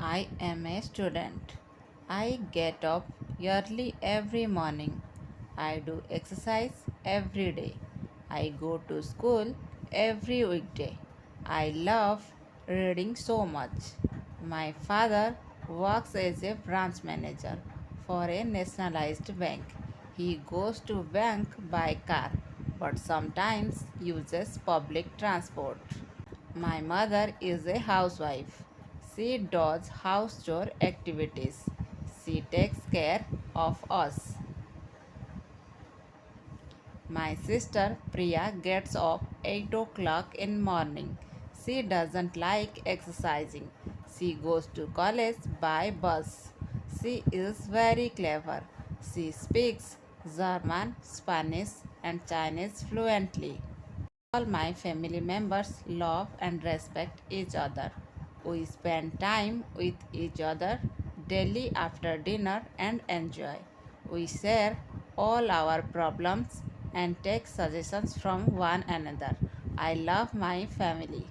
I am a student. I get up early every morning. I do exercise every day. I go to school every weekday. I love reading so much. My father works as a branch manager for a nationalized bank. He goes to bank by car but sometimes uses public transport. My mother is a housewife. She does house chore activities. She takes care of us. My sister Priya gets up 8 o'clock in morning. She doesn't like exercising. She goes to college by bus. She is very clever. She speaks German, Spanish and Chinese fluently. All my family members love and respect each other. We spend time with each other daily after dinner and enjoy. We share all our problems and take suggestions from one another. I love my family.